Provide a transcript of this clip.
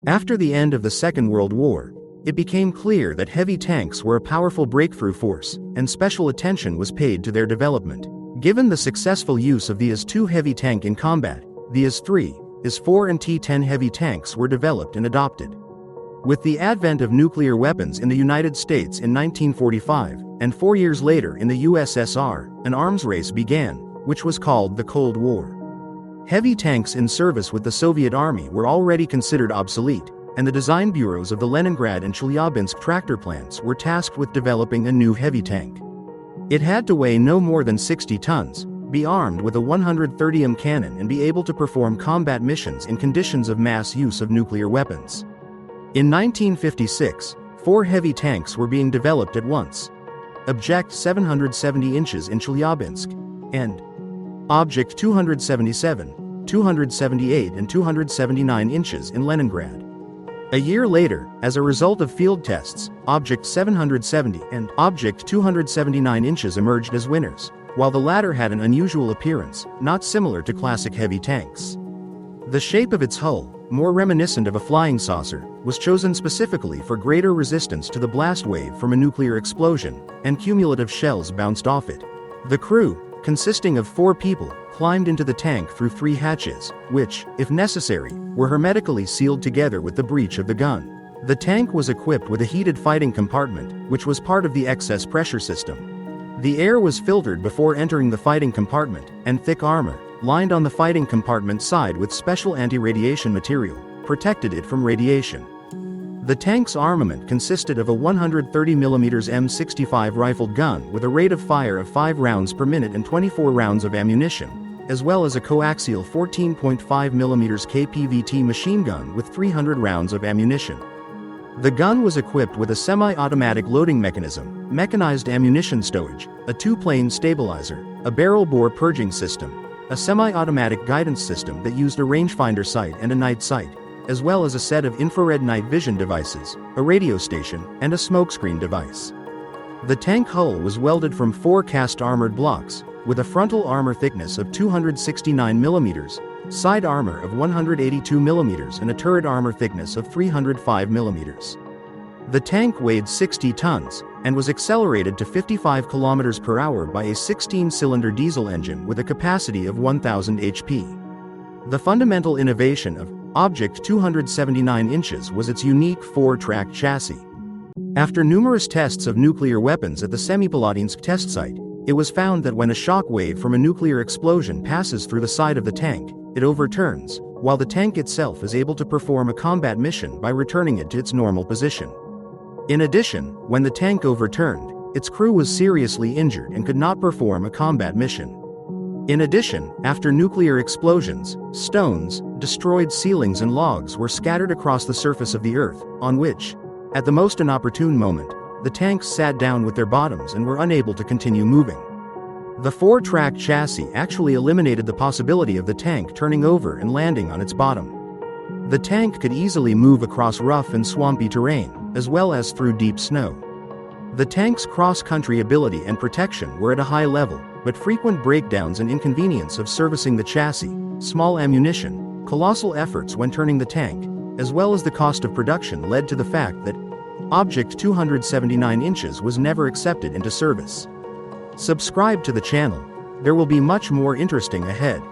After the end of the Second World War, it became clear that heavy tanks were a powerful breakthrough force, and special attention was paid to their development. Given the successful use of the IS-2 heavy tank in combat, the IS-3, IS-4 and T-10 heavy tanks were developed and adopted. With the advent of nuclear weapons in the United States in 1945, and 4 years later in the USSR, an arms race began, which was called the Cold War. Heavy tanks in service with the Soviet Army were already considered obsolete, and the design bureaus of the Leningrad and Chelyabinsk tractor plants were tasked with developing a new heavy tank. It had to weigh no more than 60 tons, be armed with a 130mm cannon and be able to perform combat missions in conditions of mass use of nuclear weapons. In 1956, 4 heavy tanks were being developed at once: Object-279 inches in Chelyabinsk, and Object-277, 278 and 279 inches in Leningrad. A year later, as a result of field tests, Object-770 and Object-279 inches emerged as winners, while the latter had an unusual appearance, not similar to classic heavy tanks. The shape of its hull, more reminiscent of a flying saucer, was chosen specifically for greater resistance to the blast wave from a nuclear explosion, and cumulative shells bounced off it. The crew, consisting of 4 people, climbed into the tank through 3 hatches, which, if necessary, were hermetically sealed together with the breech of the gun. The tank was equipped with a heated fighting compartment, which was part of the excess pressure system. The air was filtered before entering the fighting compartment, and thick armor, lined on the fighting compartment side with special anti-radiation material, protected it from radiation. The tank's armament consisted of a 130mm M65 rifled gun with a rate of fire of 5 rounds per minute and 24 rounds of ammunition, as well as a coaxial 14.5mm KPVT machine gun with 300 rounds of ammunition. The gun was equipped with a semi-automatic loading mechanism, mechanized ammunition stowage, a 2-plane stabilizer, a barrel-bore purging system, a semi-automatic guidance system that used a rangefinder sight and a night sight, as well as a set of infrared night vision devices, a radio station, and a smokescreen device. The tank hull was welded from 4 cast armored blocks, with a frontal armor thickness of 269mm, side armor of 182mm and a turret armor thickness of 305mm. The tank weighed 60 tons, and was accelerated to 55 km per hour by a 16-cylinder diesel engine with a capacity of 1000 HP. The fundamental innovation of Object-279 inches was its unique 4-track chassis. After numerous tests of nuclear weapons at the Semipalatinsk test site, it was found that when a shock wave from a nuclear explosion passes through the side of the tank, it overturns, while the tank itself is able to perform a combat mission by returning it to its normal position. In addition, when the tank overturned, its crew was seriously injured and could not perform a combat mission. In addition, after nuclear explosions, stones, destroyed ceilings and logs were scattered across the surface of the Earth, on which, at the most inopportune moment, the tanks sat down with their bottoms and were unable to continue moving. The 4-track chassis actually eliminated the possibility of the tank turning over and landing on its bottom. The tank could easily move across rough and swampy terrain, as well as through deep snow. The tank's cross-country ability and protection were at a high level, but frequent breakdowns and inconvenience of servicing the chassis, small ammunition, colossal efforts when turning the tank, as well as the cost of production led to the fact that Object-279 inches was never accepted into service. Subscribe to the channel. There will be much more interesting ahead.